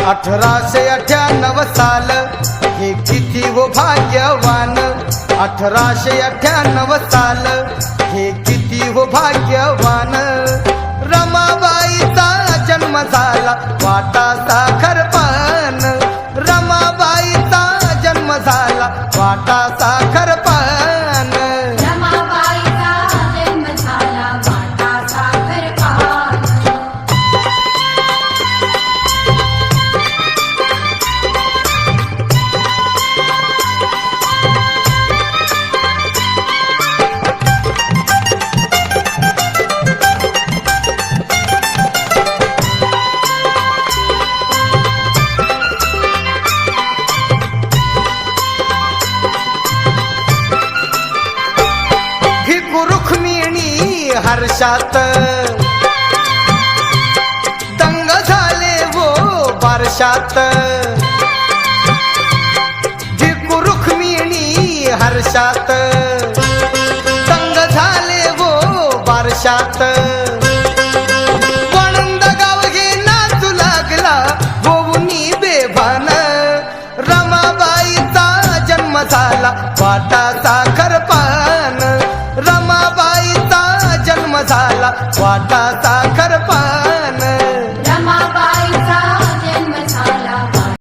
1898 साल हे किती वो भाग्यवान, 1898 साल हे किती वो भाग्यवान. रमाबाईचा जन्म झाला वाटा साखरपान, रमाबाईचा जन्म झाला वाटा साखरपान. रमाबाईचा जन्म झाला वाटा साखरपान. रुक्मिणी हर्षात दंग झाले वो बारशात, भिकू रुक्मिणी हर्षात दंग झाले वो बारशात. वणंद गाव हे नाचू लागला होऊनी बेभान, रमाबाईचा जन्म झाला वाटा साखरपान, रमाबाईचा जन्म झाला वाटा साखरपान.